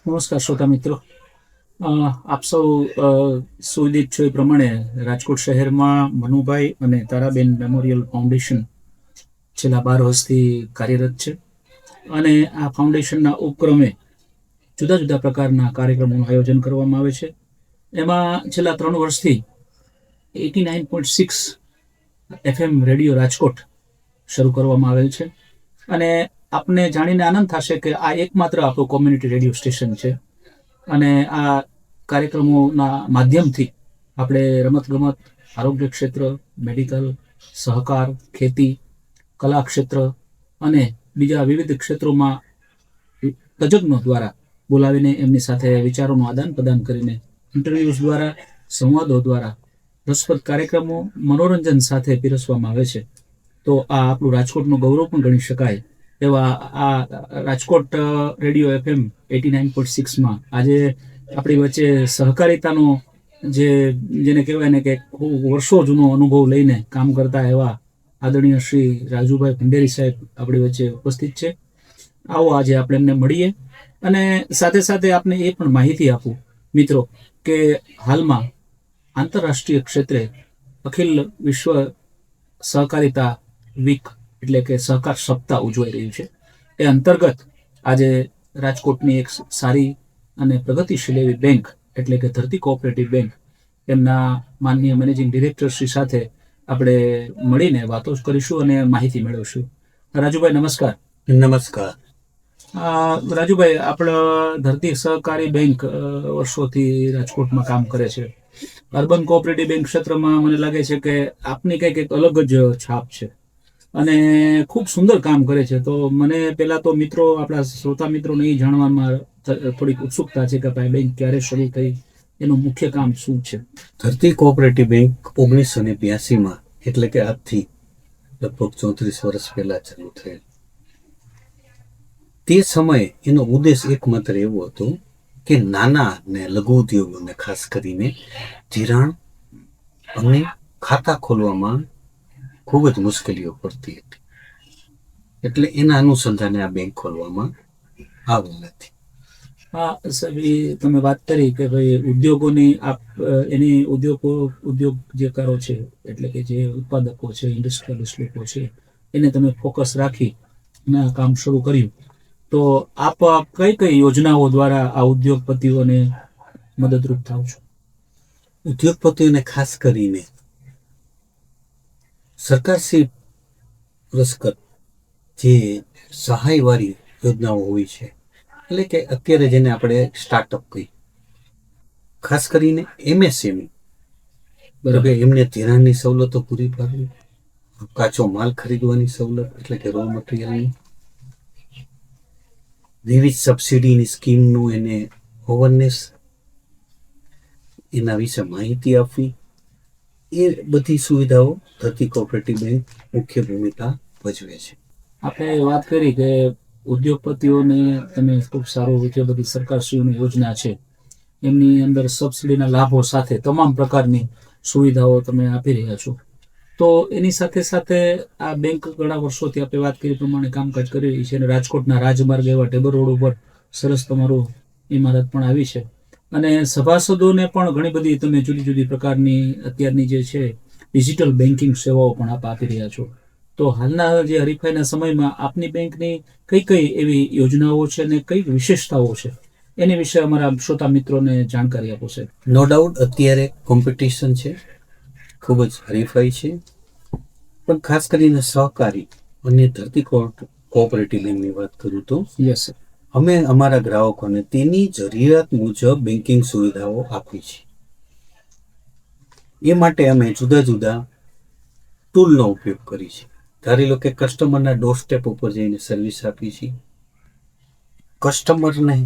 નમસ્કાર શ્રોતા મિત્રો. આપ સૌ સુવિદિત છો એ પ્રમાણે રાજકોટ શહેરમાં મનુભાઈ અને તારાબેન મેમોરિયલ ફાઉન્ડેશન છેલ્લા 12 વર્ષથી કાર્યરત છે અને આ ફાઉન્ડેશનના ઉપક્રમે જુદા જુદા પ્રકારના કાર્યક્રમોનું આયોજન કરવામાં આવે છે. એમાં છેલ્લા 3 વર્ષથી 89.6 FM રેડિયો રાજકોટ શરૂ કરવામાં આવેલ છે અને આપને જાણીને આનંદ થશે કે આ એકમાત્ર આપણું કોમ્યુનિટી રેડિયો સ્ટેશન છે અને આ કાર્યક્રમોના માધ્યમથી આપણે રમતગમત, આરોગ્ય ક્ષેત્ર, મેડિકલ, સહકાર, ખેતી, કલા ક્ષેત્ર અને બીજા વિવિધ ક્ષેત્રોમાં તજજ્ઞો દ્વારા બોલાવીને એમની સાથે વિચારોનું આદાન પ્રદાન કરીને ઇન્ટરવ્યૂઝ દ્વારા, સંવાદો દ્વારા રસપ્રદ કાર્યક્રમો મનોરંજન સાથે પીરસવામાં આવે છે. તો આ આપણું રાજકોટનું ગૌરવ પણ ગણી શકાય એવા આ રાજકોટ રેડિયો FM 89.6માં આજે આપણી વચ્ચે સહકારિતાનો જેને કહેવાય ને કે ખૂબ વર્ષો જૂનો અનુભવ લઈને કામ કરતા એવા આદરણીય શ્રી રાજુભાઈ ભંડેરી સાહેબ આપણી વચ્ચે ઉપસ્થિત છે. આવો આજે આપણે એમને મળીએ અને સાથે સાથે આપને એ પણ માહિતી આપું મિત્રો કે હાલમાં આંતરરાષ્ટ્રીય ક્ષેત્રે અખિલ વિશ્વ સહકારિતા વીક એટલે કે સહકાર સપ્તાહ ઉજવાઈ રહ્યું છે. એ અંતર્ગત આજે રાજકોટની એક સારી અને પ્રગતિશીલ એવી બેંક એટલે કે ધરતી કોઓપરેટિવ બેંક એમના માનનીય મેનેજિંગ ડિરેક્ટર શ્રી સાથે આપણે મળીને વાતો કરીશું અને માહિતી મેળવશું. રાજુભાઈ નમસ્કાર. નમસ્કાર. રાજુભાઈ, આપણા ધરતી સહકારી બેંક વર્ષોથી રાજકોટમાં કામ કરે છે. અર્બન કોઓપરેટિવ બેંક ક્ષેત્રમાં મને લાગે છે કે આપની કંઈક એક અલગ જ છાપ છે અને ખૂબ સુંદર કામ કરે છે. તો મને પહેલા તો મિત્રો, આપણા શ્રોતા મિત્રોને એ જાણવામાં થોડીક ઉત્સુકતા છે કે ભાઈ બેંક ક્યારે શરૂ થઈ, એનું મુખ્ય કામ શું છે? ધરતી કોઓપરેટિવ બેંક 1982માં એટલે કે આજથી લગભગ 34 વર્ષ પહેલા ચાલુ થયેલ. તે સમયે એનો ઉદ્દેશ એકમાત્ર એવો હતો કે નાના અને લઘુ ઉદ્યોગોને ખાસ કરીને ધિરાણ અને ખાતા ખોલવામાં ખૂબ જ મુશ્કેલીઓ પડતી હતી, એટલે એના અનુસંધાને આ બેંક ખોલવામાં આવેલ હતી. હા સાહેબ, તમે વાત કરી કે ભાઈ ઉદ્યોગોની એની ઉદ્યોગ જે કરો છે એટલે કે જે ઉત્પાદકો છે, ઇન્ડસ્ટ્રીયલિસ્ટ લોકો છે, એને તમે ફોકસ રાખી અને આ કામ શરૂ કર્યું. તો આપ કઈ કઈ યોજનાઓ દ્વારા આ ઉદ્યોગપતિઓને મદદરૂપ થાવ છો? ઉદ્યોગપતિઓને ખાસ કરીને સરકારશ્રી પુરસ્કૃત જે સહાયવાળી યોજનાઓ હોય છે, એટલે કે અત્યારે જેને આપણે સ્ટાર્ટઅપ કહીએ, ખાસ કરીને MSME, બરાબર, એમને ધિરાણની સવલતો પૂરી પાડવી, કાચો માલ ખરીદવાની સવલત એટલે કે રો મટીરિયલની, વિવિધ સબસિડીની સ્કીમનું એને અવેરનેસ, એના વિશે માહિતી આપવી, એ બધી સુવિધાઓ ધરતી કોઓપરેટિવ બેંક મુખ્ય ભૂમિકા ભજવે છે. આપણે વાત કરી કે ઉદ્યોગપતિઓને તમે ખૂબ સારું રીતે બધી સરકારશ્રીઓની યોજના છે એમની અંદર સબસિડીના લાભો સાથે તમામ પ્રકારની સુવિધાઓ તમે આપી રહ્યા છો. તો એની સાથે સાથે આ બેંક ઘણા વર્ષોથી આપણે વાત કરી પ્રમાણે કામકાજ કરી રહી છે અને રાજકોટના રાજમાર્ગ એવા ટેબર રોડ ઉપર સરસ તમારું ઇમારત પણ આવી છે અને સભાસદોને પણ ઘણી બધી તમે જુદી જુદી પ્રકારની અત્યારની જે છે ડિજિટલ બેન્કિંગ સેવાઓ પણ આપ આપી રહ્યા છો. તો હાલના જે હરીફાઈના સમયમાં આપની બેંકની કઈ કઈ એવી યોજનાઓ છે અને કઈ વિશેષતાઓ છે એની વિશે અમારા શ્રોતા મિત્રોને જાણકારી આપો છે. નો ડાઉટ અત્યારે કોમ્પિટિશન છે, ખૂબ જ હરીફાઈ છે, પણ ખાસ કરીને સહકારી અને ધરતી કોઓપરેટિવ બેંકની વાત કરું તો યસ સર, અમે અમારા ગ્રાહકોને તેની જરૂરિયાત મુજબ બેન્કિંગ સુવિધાઓ આપી છે. એ માટે અમે જુદા જુદા ટૂલનો ઉપયોગ કરી છે. ધારી લો કે કસ્ટમરના ડોર સ્ટેપ ઉપર જઈને સર્વિસ આપી છે, કસ્ટમરને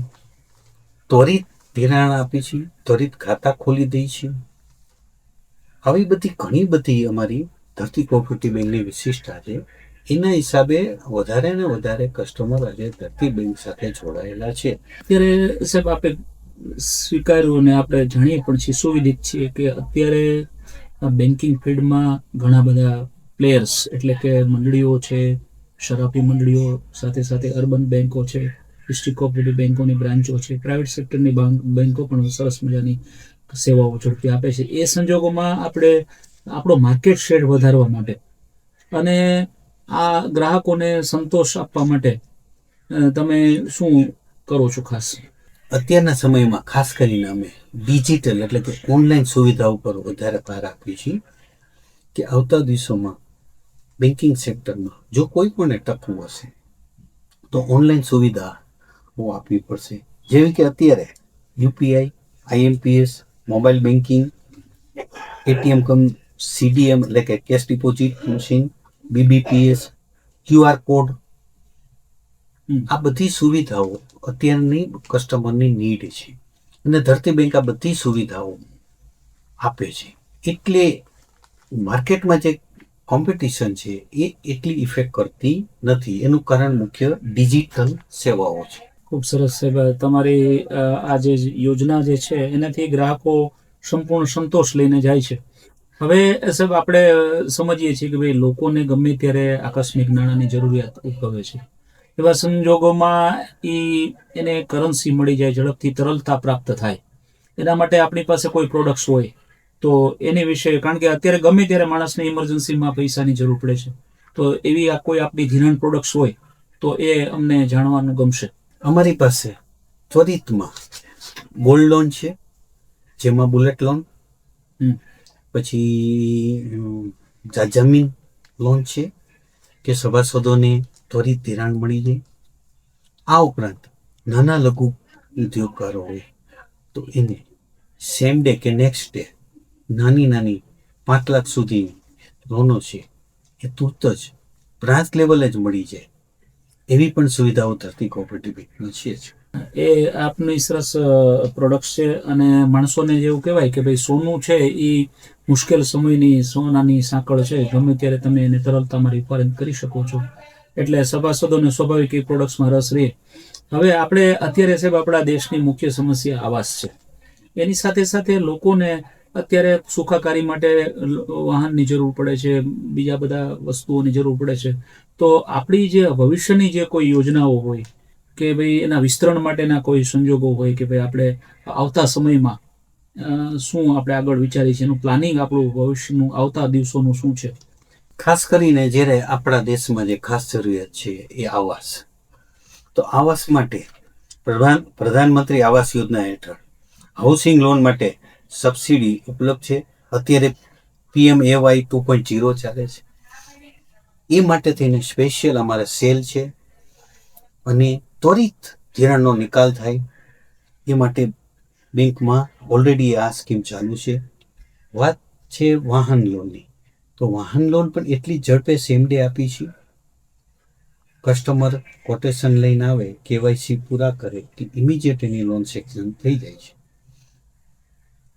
ત્વરિત ધિરાણ આપી છે, ત્વરિત ખાતા ખોલી દઈ છે. આવી બધી ઘણી બધી અમારી ધરતી કોઓપરેટિવ બેંકની વિશિષ્ટતા છે. એના હિસાબે વધારે ને વધારે કસ્ટમર આજે ધરતી બેંક સાથે જોડાયેલા છે. અત્યારે સાહેબ આપણે સ્વીકાર્યું અને આપણે જાણીએ પણ છીએ, સુવિદિત છીએ કે અત્યારે બેન્કિંગ ફિલ્ડમાં ઘણા બધા પ્લેયર્સ એટલે કે મંડળીઓ છે, શરાફી મંડળીઓ, સાથે સાથે અર્બન બેન્કો છે, ડિસ્ટ્રિક્ટ કોઓપરેટિવ બેન્કોની બ્રાન્ચો છે, પ્રાઇવેટ સેક્ટરની બેન્કો પણ સરસ મજાની સેવાઓ ઝડપી આપે છે. એ સંજોગોમાં આપણે આપણો માર્કેટ શેર વધારવા માટે અને આ ગ્રાહકોને સંતોષ આપવા માટે તમે શું કરો છો ખાસ? અત્યારના સમયમાં ખાસ કરીને અમે ડિજિટલ એટલે કે ઓનલાઈન સુવિધા ઉપર વધારે ભાર આપીએ છીએ કે આવતા દિવસોમાં બેન્કિંગ સેક્ટરમાં જો કોઈ પણ ટકવું હશે તો ઓનલાઈન સુવિધા આપવી પડશે. જેવી કે અત્યારે UPI, IMPS, mobile banking, ATM cum CDM એટલે કે cash deposit machine, BBPS, QR code, આ બધી સુવિધાઓ અત્યારની કસ્ટમરની નીડ છે અને ધરતી બેંક આ બધી સુવિધાઓ આપે છે. એટલે માર્કેટમાં જે કોમ્પિટિશન છે એ એટલી ઇફેક્ટ કરતી નથી. એનું કારણ મુખ્ય ડિજિટલ સેવાઓ છે. ખૂબ સરસ સાહેબ, તમારી આ જે યોજના જે છે એનાથી ગ્રાહકો સંપૂર્ણ સંતોષ લઈને જાય છે. હવે સાહેબ આપણે સમજીએ છીએ કે ભાઈ લોકોને ગમે ત્યારે આકસ્મિક નાણાંની જરૂરિયાત ઉદ્ભવે છે. એવા સંજોગોમાં એને કરન્સી મળી જાય, ઝડપથી તરલતા પ્રાપ્ત થાય, એના માટે આપણી પાસે કોઈ પ્રોડક્ટ્સ હોય તો એની વિશે, કારણ કે અત્યારે ગમે ત્યારે માણસને ઇમરજન્સીમાં પૈસાની જરૂર પડે છે, તો એવી કોઈ આપણી ધિરાણ પ્રોડક્ટ્સ હોય તો એ અમને જાણવાનું ગમશે. અમારી પાસે ત્વરિતમાં ગોલ્ડ લોન છે, જેમાં બુલેટ લોન, પછી જમીન લોન છે કે સભાસદોને ત્વરિત ધિરાણ મળી જાય. આ ઉપરાંત નાના લઘુ ઉદ્યોગકારો હોય તો એને સેમ ડે કે નેક્સ્ટ ડે નાની 5 લાખ સુધી લોનો છે એ તુરત જ બ્રાન્ચ લેવલે જ મળી જાય એવી પણ સુવિધાઓ ધરતી કોઓપરેટિવ બેંકમાં છે જ. એ આપની સરસ પ્રોડક્ટ છે અને માણસોને જેવું કહેવાય કે ભાઈ સોનું છે એ મુશ્કેલ સમયની સોનાની સાંકળ છે, ગમે ત્યારે તમે એને તરલતામાં રિફરન્સ કરી શકો છો. એટલે સભાસદોને સ્વાભાવિક એ પ્રોડક્ટ્સમાં રસ રહે. હવે આપણે અત્યારે સાહેબ આપણા દેશની મુખ્ય સમસ્યા આવાસ છે. એની સાથે સાથે લોકોને અત્યારે સુખાકારી માટે વાહનની જરૂર પડે છે, બીજા બધા વસ્તુઓની જરૂર પડે છે. તો આપણી જે ભવિષ્યની જે કોઈ યોજનાઓ હોય કે ભાઈ એના વિસ્તરણ માટેના કોઈ સંજોગો હોય કે ભાઈ આપણે આવતા સમયમાં શું આપણે આગળ વિચારીએ છીએ, એનું પ્લાનિંગ આપણું ભવિષ્યનું આવતા દિવસોનું શું છે? ખાસ કરીને જ્યારે આપણા દેશમાં જે ખાસ જરૂરિયાત છે એ આવાસ. તો આવાસ માટે પ્રધાનમંત્રી આવાસ યોજના હેઠળ હાઉસિંગ લોન માટે સબસિડી ઉપલબ્ધ છે. અત્યારે PMAY 2.0 ચાલે છે. એ માટે થઈને સ્પેશિયલ અમારે સેલ છે અને ત્વરિત ધિરાણનો નિકાલ થાય એ માટે બેંકમાં ઓલરેડી આ સ્કીમ ચાલુ છે. વાત છે વાહન લોનની, તો વાહન લોન પણ એટલી ઝડપે સેમ ડે આપી છે. કસ્ટમર કોટેશન લઈને આવે, કેવાયસી પૂરા કરે કે ઇમિડિયેટ એની લોન સેક્શન થઈ જાય છે.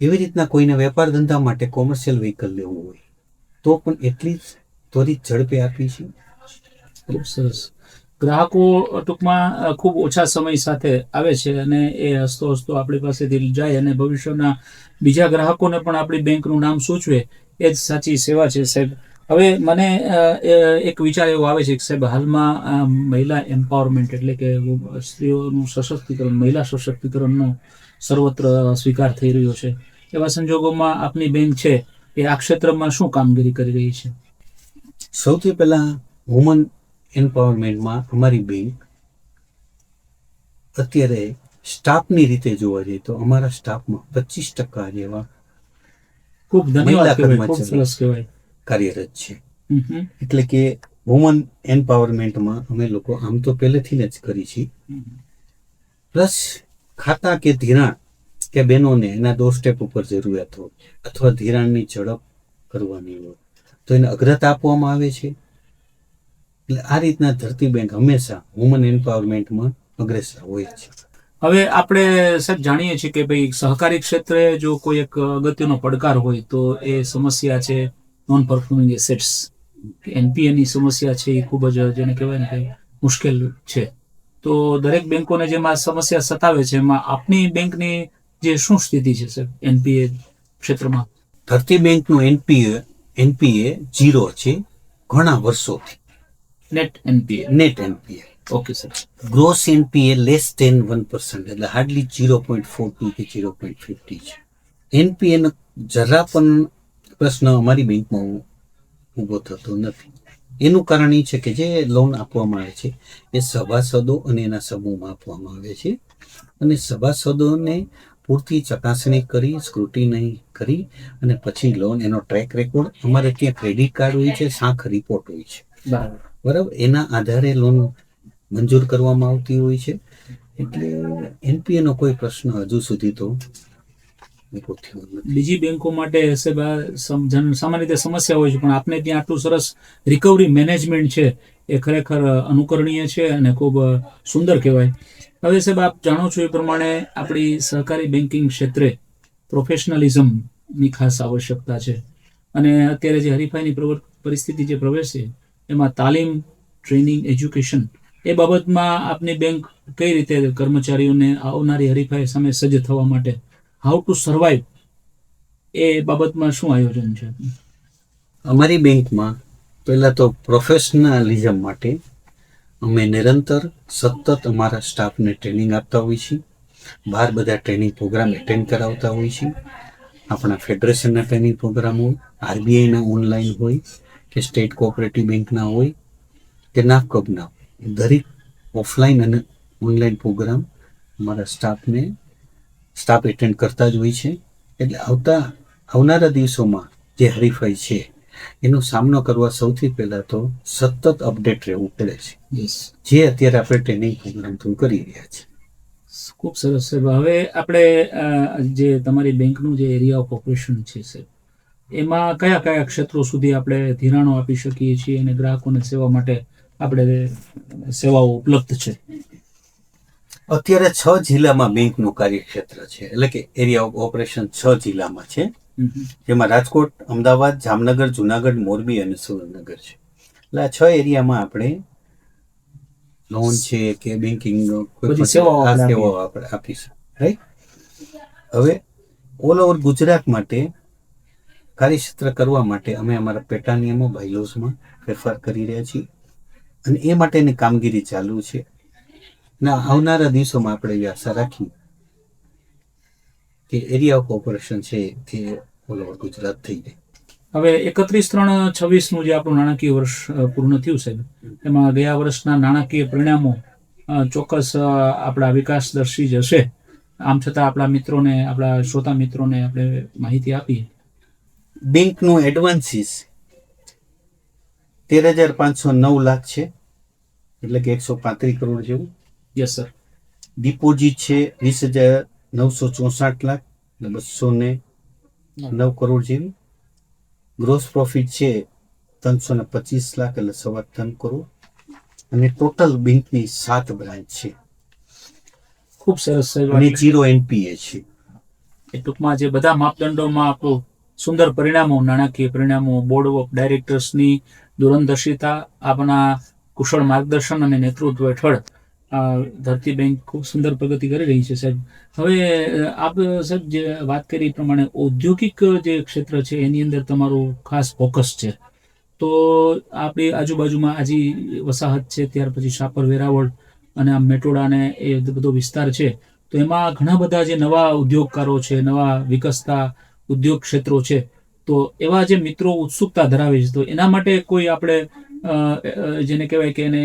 એવી રીતના કોઈને વેપાર ધંધા માટે કોમર્શિયલ વ્હીકલ લેવું હોય તો પણ એટલી જ ત્વરિત ઝડપે આપી છે. ખૂબ સરસ. ગ્રાહકો ટૂંકમાં ખૂબ ઓછા સમય સાથે આવે છે અને એ હસતો હસતો આપણી પાસેથી જાય અને ભવિષ્યના બીજા ગ્રાહકોને પણ આપણી બેંકનું નામ સૂચવે, એ જ સાચી સેવા છે સાહેબ. હવે મને એક વિચાર એવો આવે છે કે સાહેબ હાલમાં મહિલા એમ્પાવરમેન્ટ એટલે કે સ્ત્રીઓનું સશક્તિકરણ, મહિલા સશક્તિકરણનો સર્વત્ર સ્વીકાર થઈ રહ્યો છે. એવા સંજોગોમાં આપની બેંક છે એ આ ક્ષેત્રમાં શું કામગીરી કરી રહી છે? સૌથી પહેલા વુમન એમ્પાવરમેન્ટમાં અમારી બેંક અત્યારે સ્ટાફની રીતે જોવા જઈએ તો અમારા સ્ટાફમાં 25% જેવા ખૂબ ધન્યવાદ કહેવાય, ખૂબ સરસ કહેવાય, કાર્યરત છે. એટલે કે વુમન એમ્પાવરમેન્ટમાં અમે લોકો આમ તો પહેલેથી જ કરી છીએ. પ્લસ ખાતા કે ધિરાણ કે બહેનોને એના ડોર સ્ટેપ ઉપર જરૂરિયાત હોય અથવા ધિરાણની ઝડપ કરવાની હોય તો એને અગ્રતા આપવામાં આવે છે. એટલે આ રીતના ધરતી બેંક હંમેશા વુમન એમ્પાવરમેન્ટમાં અગ્રેસર હોય છે. હવે આપણે સાહેબ જાણીએ છીએ કે ભાઈ સહકારી ક્ષેત્રે જો કોઈ એક અગત્યનો પડકાર હોય તો એ સમસ્યા છે નોન પરફોર્મિંગ એસેટ્સ, NPA ની સમસ્યા છે. એ ખૂબ જ જેને કહેવાય ને કે મુશ્કેલ છે. તો દરેક બેંકોને જેમાં સમસ્યા સતાવે છે એમાં આપની બેંકની જે શું સ્થિતિ છે સાહેબ NPA ક્ષેત્રમાં? ધરતી બેંકનું NPA 0 છે ઘણા વર્ષોથી. Net NPA. Okay sir. Gross NPA less than 1%, એટલે હાર્ડલી 0.42 કે 0.50 છે. એનપીએ નો જરા પણ પ્રશ્ન અમારી બેંકમાં ઊભો થતો નથી. એનું કારણ એ છે કે જે લોન આપવામાં આવે છે એ સભાસદો અને એના સમૂહમાં આપવામાં આવે છે, અને સભાસદોને પૂરતી ચકાસણી કરી, સ્ક્રુટિની કરી, અને પછી લોન, એનો ટ્રેક રેકોર્ડ, અમારે ત્યાં ક્રેડિટ કાર્ડ હોય છે, શાખ રિપોર્ટ હોય છે, બરાબર. બરાબર, એના આધારે લોન મંજૂર કરવામાં આવતી હોય છે. એટલે એનપીએ નો કોઈ પ્રશ્ન હજુ સુધી તો ઊભો થયો નથી. બીજી બેંકો માટે સાહેબ આ સામાન્ય રીતે સમસ્યા હોય છે, પણ આપને ત્યાં આટલું સરસ રિકવરી મેનેજમેન્ટ છે એ ખરેખર અનુકરણીય છે અને ખૂબ સુંદર કહેવાય. હવે સાહેબ આપ જાણો છો એ પ્રમાણે આપણી સહકારી બેન્કિંગ ક્ષેત્રે પ્રોફેશનલિઝમની ખાસ આવશ્યકતા છે, અને અત્યારે જે હરીફાઈની પરિસ્થિતિ જે પ્રવેશે એમાં તાલીમ, ટ્રેનિંગ, એજ્યુકેશન એ બાબતમાં આપની બેંક કઈ રીતે કર્મચારીઓને આવનારી હરીફાઈ સામે સજ્જ થવા માટે, હાઉ ટુ સર્વાઈવ, એ બાબતમાં શું આયોજન છે? અમારી બેંકમાં પહેલાં તો પ્રોફેશનલિઝમ માટે અમે નિરંતર સતત અમારા સ્ટાફને ટ્રેનિંગ આપતા હોઈએ છીએ. બહાર બધા ટ્રેનિંગ પ્રોગ્રામ એટેન્ડ કરાવતા હોઈએ છીએ. આપણા ફેડરેશનના ટ્રેનિંગ પ્રોગ્રામ હોય, આરબીઆઈના ઓનલાઈન હોય, કે સ્ટેટ કોઓપરેટિવ બેંકના હોય, કે નાફકબના, દરેક ઓફલાઈન અને ઓનલાઈન પ્રોગ્રામ અમારા સ્ટાફ એટેન્ડ કરતા જ હોય છે. એટલે આવનારા દિવસોમાં જે હરીફાઈ છે એનો સામનો કરવા સૌથી પહેલાં તો સતત અપડેટ રહેવું પડે છે, જે અત્યારે આપણે ટ્રેનિંગ પ્રોગ્રામ થ્રુ કરી રહ્યા છીએ. ખૂબ સરસ સાહેબ. હવે આપણે જે તમારી બેંકનું જે એરિયા ઓફ ઓપરેશન છે સાહેબ, એમાં કયા કયા ક્ષેત્રો સુધી આપણે ધિરાણો આપી શકીએ છીએ અને ગ્રાહકોને સેવા માટે આપણે સેવાઓ ઉપલબ્ધ છે? અત્યારે 6 જિલ્લામાં બેંકનું કાર્યક્ષેત્ર છે, એટલે કે એરિયા ઓફ ઓપરેશન 6 જિલ્લામાં છે, જેમાં રાજકોટ, અમદાવાદ, જામનગર, જુનાગઢ, મોરબી અને સુરેન્દ્રનગર છે. એટલે આ 6 એરિયામાં આપણે લોન છે કે બેન્કિંગ સેવાઓ આપણે આપીશું, રાઈટ. હવે ઓલ ઓવર ગુજરાત માટે કાર્યક્ષેત્ર કરવા માટે અમે અમારા પેટા નિયમો, બાયલોઝમાં ફેરફાર કરી રહ્યા છીએ, અને એ માટેની કામગીરી ચાલુ છે. ના આવનારા દિવસોમાં આપણે એવી આશા રાખી કે એરિયા ઓફ ઓપરેશન છે એ ઓલ ઓવર ગુજરાત થઈ જાય. હવે 31/3/26 જે આપણું નાણાકીય વર્ષ પૂર્ણ થયું સાહેબ, એમાં ગયા વર્ષના નાણાકીય પરિણામો ચોક્કસ આપણા વિકાસદર્શી જ હશે. આમ છતાં આપણા મિત્રોને, આપણા શ્રોતા મિત્રોને આપણે માહિતી આપીએ. બેંકનું એડવાન્સીસ 13,509 લાખ છે, એટલે કે 135 કરોડ જેવું. Yes sir. ડિપોઝિટ છે 20,964 લાખ, એટલે 209 કરોડ જેવી. ગ્રોસ પ્રોફિટ છે 325 લાખ, એટલે 3.25 કરોડ. અને ટોટલ બેંકની 7 બ્રાન્ચ છે. ખૂબ સરસ સાહેબ. અને 0 એનપીએ છે. એ ટૂંકમાં જે બધા માપદંડોમાં આપણું સુંદર પરિણામો, નાણાકીય પરિણામો, બોર્ડ ઓફ ડાયરેક્ટર્સની દૂરંદર્શિતા, આપણા કુશળ માર્ગદર્શન અને નેતૃત્વ હેઠળ ધરતી બેંક ખૂબ સુંદર પ્રગતિ કરી રહી છે સાહેબ. હવે આપ સાહેબ જે વાત કરી એ પ્રમાણે ઔદ્યોગિક જે ક્ષેત્ર છે એની અંદર તમારું ખાસ ફોકસ છે. તો આપણી આજુબાજુમાં આજી વસાહત છે, ત્યાર પછી શાપર, વેરાવળ અને આ મેટોડા ને એ બધો વિસ્તાર છે, તો એમાં ઘણા બધા જે નવા ઉદ્યોગકારો છે, નવા વિકસતા ઉદ્યોગ ક્ષેત્રો છે, તો એવા જે મિત્રો ઉત્સુકતા ધરાવે છે, તો એના માટે કોઈ આપણે જેને કહેવાય કે એને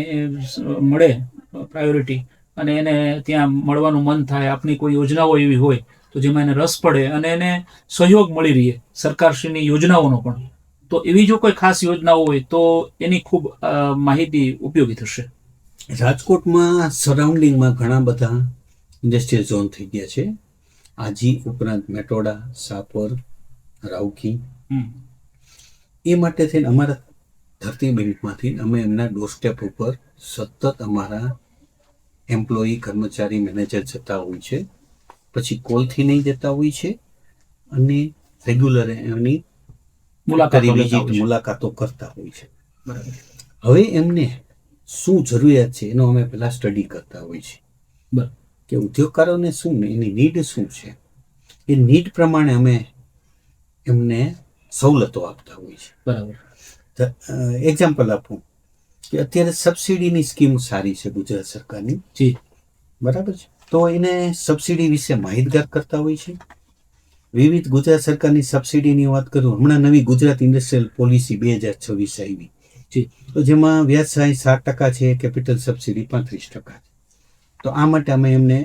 મળે પ્રાયોરિટી, અને એને ત્યાં મળવાનું મન થાય, આપની કોઈ યોજનાઓ એવી હોય તો જેમાં એને રસ પડે અને એને સહયોગ મળી રહે સરકારશ્રીની યોજનાઓનો પણ, તો એવી જો કોઈ ખાસ યોજનાઓ હોય તો એની ખૂબ માહિતી ઉપયોગી થશે. રાજકોટમાં સરાઉન્ડિંગમાં ઘણા બધા ઇન્ડસ્ટ્રીયલ ઝોન થઈ ગયા છે. આજી ઉપરાંત મેટોડા, સાપર, રાઉકી. એ માટે થઈને અમારા ધરતી બેંકમાંથી અમે એમના ડોરસ્ટેપ ઉપર સતત અમારા એમ્પ્લોયી, કર્મચારી, મેનેજર જતા હોય છે. પછી કોલથી નહીં જતા હોય છે, અને રેગ્યુલર એમની મુલાકાતો કરતા હોય છે. હવે એમને શું જરૂરિયાત છે એનો અમે પહેલાં સ્ટડી કરતા હોઈએ છીએ, કે ઉદ્યોગકારોને શું, એની નીડ શું છે. એ નીડ પ્રમાણે અમે એમને સવલતો આપતા હોઈએ છીએ. બરાબર. એક્ઝામ્પલ આપું કે અત્યારે સબસિડીની સ્કીમ સારી છે ગુજરાત સરકારની, જી બરાબર છે. તો એને સબસિડી વિશે માહિતગાર કરતા હોય છે. વિવિધ ગુજરાત સરકારની સબસિડીની વાત કરું, હમણાં નવી ગુજરાત ઇન્ડસ્ટ્રીયલ પોલિસી 2026 આવી, જી તો જેમાં વ્યાજ સહાય 7% છે, કેપિટલ સબસિડી 35% છે. તો આ માટે અમે એમને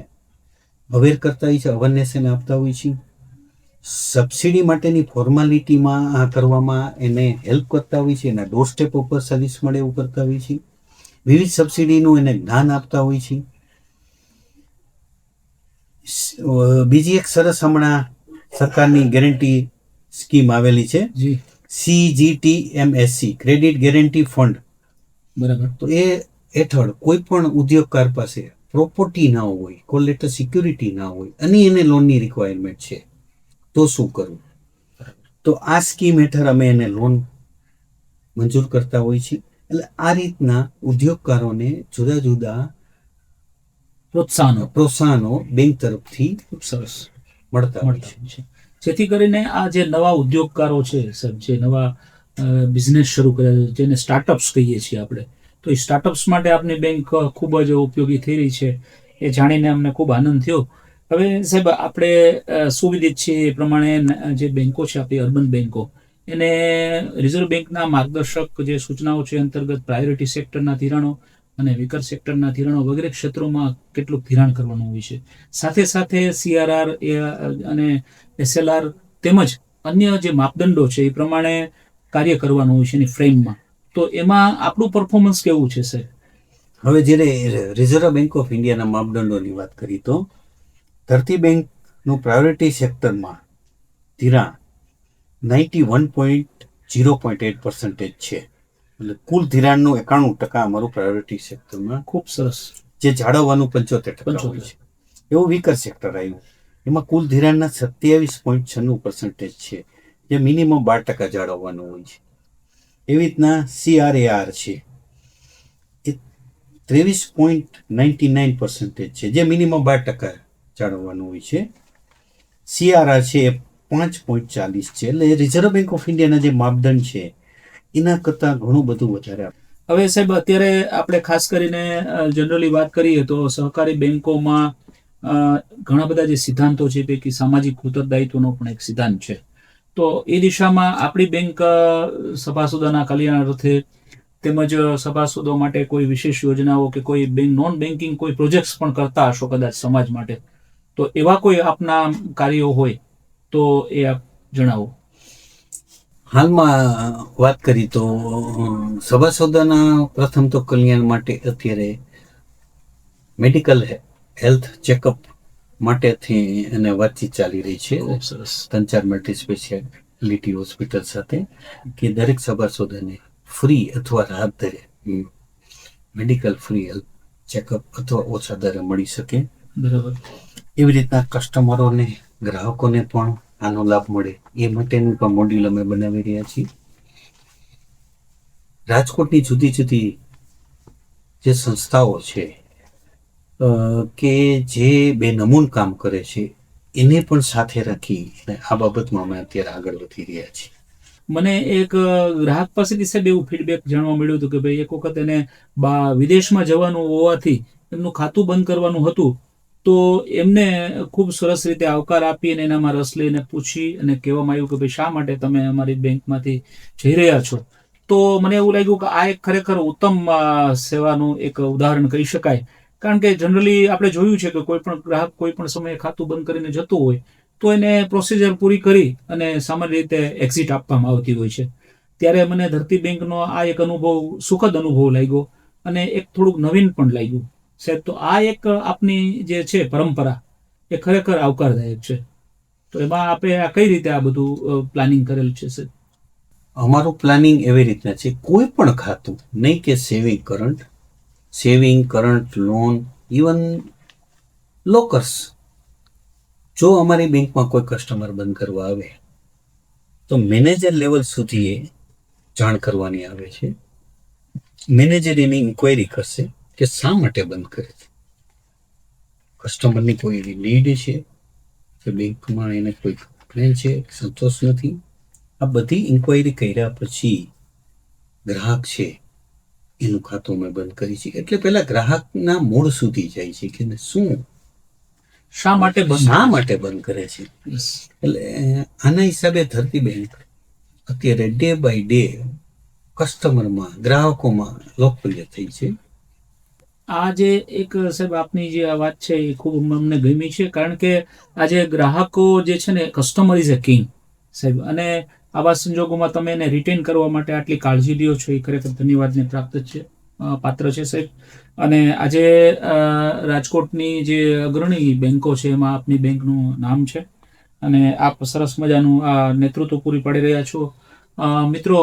અવેર કરતા હોય છે, અવેરનેસ એને આપતા હોય છીએ. સબસિડી માટેની ફોર્માલિટીમાં આ કરવામાં એને હેલ્પ કરતા હોય છે, એના ડોર સ્ટેપ ઉપર સર્વિસ મળે એવું કરતા હોય છે. વિવિધ સબસિડીનું એને જ્ઞાન આપતા હોય છે. બીજી એક સરસ હમણાં સરકારની ગેરંટી સ્કીમ આવેલી છે, જી CGTMSC, ક્રેડિટ ગેરંટી ફંડ. બરાબર. તો એ હેઠળ કોઈ પણ ઉદ્યોગકાર પાસે પ્રોપર્ટી ના હોય, કોલેટર સિક્યુરિટી ના હોય અને એને લોનની રિક્વાયરમેન્ટ છે, તો શું કરવું? તો આ સ્કીમ હેઠળ અમે એને લોન મંજૂર કરતા હોય છે. એટલે આ રીતના ઉદ્યોગકારોને જુદા જુદા પ્રોત્સાહનો બેંક તરફથી ખૂબ સરસ મળતા હોય છે. જેથી કરીને આ જે નવા ઉદ્યોગકારો છે સાહેબ, જે નવા બિઝનેસ શરૂ કર્યા છે, જેને સ્ટાર્ટઅપ્સ કહીએ છીએ આપણે, તો એ સ્ટાર્ટઅપ્સ માટે આપની બેંક ખૂબ જ ઉપયોગી થઈ રહી છે, એ જાણીને અમને ખૂબ આનંદ થયો. હવે સાહેબ, આપણે સુવિદિત છીએ એ પ્રમાણે જે બેંકો છે આપણી અર્બન બેંકો, એને રિઝર્વ બેંકના માર્ગદર્શક જે સૂચનાઓ છે અંતર્ગત પ્રાયોરિટી સેક્ટરના ધિરાણો અને વિકર સેક્ટરના ધિરાણો વગેરે ક્ષેત્રોમાં કેટલું ધિરાણ કરવાનું હોય છે. સાથે સાથે CRR અને SLR તેમજ અન્ય જે માપદંડો છે એ પ્રમાણે કાર્ય કરવાનું હોય છે એની ફ્રેમમાં. તો એમાં આપણું પરફોર્મન્સ કેવું છે સર? હવે જ્યારે રિઝર્વ બેંક ઓફ ઇન્ડિયાના માપદંડોની વાત કરી તો ધરતી બેંકનું પ્રાયોરિટી સેક્ટરમાં ધિરાણ 91.0.8% છે. એટલે કુલ ધિરાણનું 91% અમારું પ્રાયોરિટી સેક્ટરમાં, ખૂબ સરસ, જે જાળવવાનું 75% હોય છે. એવું વિકર સેક્ટર આવ્યું, એમાં કુલ ધિરાણના 27.96% છે, જે મિનિમમ 12% જાળવવાનું હોય છે. એવી રીતના CRAR છે, એ 23.99% છે, જે મિનિમમ 12% જાળવવાનું હોય છે. CRR છે એ 5.40 છે. એટલે રિઝર્વ બેંક ઓફ ઇન્ડિયાના જે માપદંડ છે એના કરતાં ઘણું બધું વધારે. હવે સાહેબ, અત્યારે આપણે ખાસ કરીને જનરલી વાત કરીએ તો સહકારી બેંકોમાં ઘણા બધા જે સિદ્ધાંતો છે, પૈકી સામાજિક ઉત્તરદાયિત્વનો પણ એક સિદ્ધાંત છે. તો એ દિશામાં આપણી બેંક સભાસદોના કલ્યાણ અર્થે તેમજ સભાસદો માટે કોઈ વિશેષ યોજનાઓ કે કોઈ નોન બેન્કિંગ કોઈ પ્રોજેક્ટ્સ પણ કરતા હશો કદાચ સમાજ માટે, તો એવા કોઈ આપના કાર્યો હોય તો એ આપ જણાવો. હાલમાં વાત કરી તો સભાસદોના પ્રથમ તો કલ્યાણ માટે અત્યારે મેડિકલ હેલ્થ ચેકઅપ માટેથી એને વાતચીત ચાલી રહી છે. સરસ. 3-4 મલ્ટી સ્પેશિયાલિટી હોસ્પિટલ સાથે, કે દરેક સભાસદોને ફ્રી અથવા રાહત દરે મેડિકલ ફ્રી હેલ્થ ચેકઅપ અથવા ઓછા દરે મળી શકે. બરાબર. એવી રીતના કસ્ટમરોને, ગ્રાહકોને પણ આનો લાભ મળે એ માટેનું પણ મોડ્યુલ અમે બનાવી રહ્યા છીએ. રાજકોટની જુદી જુદી જે સંસ્થાઓ છે કે જે બેનમૂન કામ કરે છે, એને પણ સાથે રાખી આ બાબતમાં અમે અત્યારે આગળ વધી રહ્યા છીએ. મને એક ગ્રાહક પાસેથી સાહેબ એવું ફીડબેક જાણવા મળ્યું હતું કે ભાઈ એક વખત એને વિદેશમાં જવાનું હોવાથી એમનું ખાતું બંધ કરવાનું હતું, તો એમને ખૂબ સરસ રીતે આવકાર આપી અને એનામાં રસ લઈને પૂછી અને કહેવામાં આવ્યું કે ભાઈ શા માટે તમે અમારી બેંકમાંથી જઈ રહ્યા છો. તો મને એવું લાગ્યું કે આ એક ખરેખર ઉત્તમ સેવાનું એક ઉદાહરણ કહી શકાય. કારણ કે જનરલી આપણે જોયું છે કે કોઈ પણ ગ્રાહક કોઈ પણ સમયે ખાતું બંધ કરીને જતું હોય તો એને પ્રોસિજર પૂરી કરી અને સામાન્ય રીતે એક્ઝિટ આપવામાં આવતી હોય છે. ત્યારે મને ધરતી બેંકનો આ એક અનુભવ સુખદ અનુભવ લાગ્યો અને એક થોડુંક નવીન પણ લાગ્યું સાહેબ. તો આ એક આપની જે છે પરંપરા એ ખરેખર આવકારદાયક છે. તો એમાં આપણે આ કઈ રીતે આ બધું પ્લાનિંગ કરેલ છે સાહેબ? અમારું પ્લાનિંગ એવી રીતના છે, કોઈ પણ ખાતું, નહીં કે saving current loan, even lockers, જો અમારી બેંકમાં કોઈ કસ્ટમર બંધ કરવા આવે તો મેનેજર લેવલ સુધી એ જાણ કરવાની આવે છે. મેનેજર એની ઇન્ક્વાયરી કરશે કે શા માટે બંધ કરે છે, કસ્ટમરની કોઈ એવી નીડ છે કે બેંકમાં એને કોઈ કમ્પ્લેન છે, સંતોષ નથી. આ બધી ઇન્ક્વાયરી કર્યા પછી ગ્રાહક છે એનું ખાતું અમે બંધ કરી છે. એટલે પહેલા ગ્રાહકના મૂળ સુધી જાય છે કે શું શા માટે શા માટે બંધ કરે છે. Yes. એટલે આના હિસાબે ધરતી બેંક અત્યારે ડે બાય ડે કસ્ટમરમાં ગ્રાહકોમાં લોકપ્રિય થઈ છે. આ જે એક સાહેબ આપની જે આ વાત છે એ ખૂબ અમને ગમી છે, કારણ કે આજે ગ્રાહકો જે છે ને, કસ્ટમર ઇઝ અ કિંગ સાહેબ, અને આવા સંજોગોમાં તમે એને રિટેન કરવા માટે આટલી કાળજી લ્યો છો એ ખરેખર ધન્યવાદને પ્રાપ્ત છે, પાત્ર છે સાહેબ. અને આજે રાજકોટની જે અગ્રણી બેન્કો છે એમાં આપની બેંકનું નામ છે, અને આપ સરસ મજાનું આ નેતૃત્વ પૂરી પાડી રહ્યા છો. મિત્રો,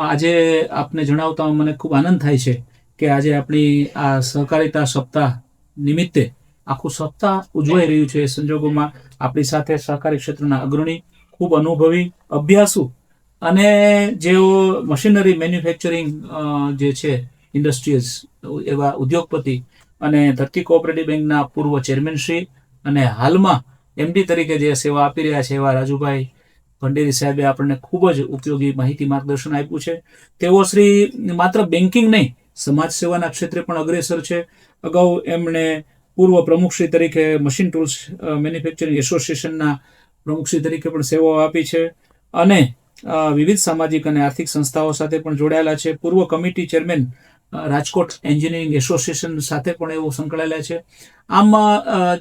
આજે આપને જણાવતા મને ખૂબ આનંદ થાય છે કે આજે આપણી આ સહકારિતા સપ્તાહ નિમિત્તે આખું સપ્તાહ ઉજવાઈ રહ્યું છે. એ સંજોગોમાં આપણી સાથે સહકારી ક્ષેત્રના અગ્રણી, ખૂબ અનુભવી, અભ્યાસુ અને જેઓ મશીનરી મેન્યુફેક્ચરિંગ જે છે ઇન્ડસ્ટ્રીઝ, એવા ઉદ્યોગપતિ અને ધરતી કોઓપરેટિવ બેંકના પૂર્વ ચેરમેન શ્રી અને હાલમાં એમડી તરીકે જે સેવા આપી રહ્યા છે એવા રાજુભાઈ ભંડેરી સાહેબે આપણને ખૂબ જ ઉપયોગી માહિતી માર્ગદર્શન આપ્યું છે. તેઓ શ્રી માત્ર બેન્કિંગ નહીં, સમાજ સેવાના ક્ષેત્રે પણ અગ્રેસર છે. અગાઉ એમણે પૂર્વ પ્રમુખશ્રી તરીકે મશીન ટૂલ્સ મેન્યુફેક્ચરિંગ એસોસિએશનના પ્રમુખશ્રી તરીકે પણ સેવાઓ આપી છે, અને વિવિધ સામાજિક અને આર્થિક સંસ્થાઓ સાથે પણ જોડાયેલા છે. પૂર્વ committee chairman Rajkot engineering association સાથે પણ એવો સંકળાયેલા છે. આમ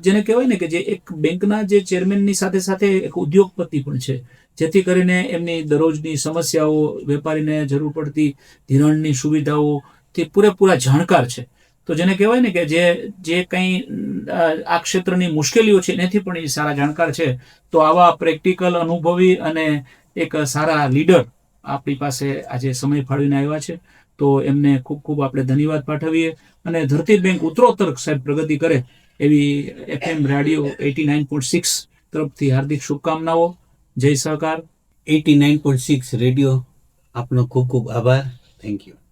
જેને કહેવાય ને કે જે એક બેંકના જે ચેરમેનની સાથે સાથે એક ઉદ્યોગપતિ પણ છે, જેથી કરીને એમની દરરોજની સમસ્યાઓ, વેપારીને જરૂર પડતી ધિરાણની સુવિધાઓ તે પૂરેપૂરા જાણકાર છે. તો જેને કહેવાય ને કે જે કંઈ આ ક્ષેત્રની મુશ્કેલીઓ છે એનાથી પણ એ સારા જાણકાર છે. તો આવા પ્રેક્ટિકલ, અનુભવી અને એક સારા લીડર આપણી પાસે આજે સમય ફાળવીને આવ્યા છે. તો એમને ખૂબ ખૂબ આપણે ધન્યવાદ પાઠવીએ, અને ધરતી બેંક ઉત્તરોત્તર સાહેબ પ્રગતિ કરે એવી FM રેડિયો 89.6 તરફથી હાર્દિક શુભકામનાઓ. જય સહકાર. 89.6 રેડિયો, આપનો ખૂબ ખૂબ આભાર. Thank you.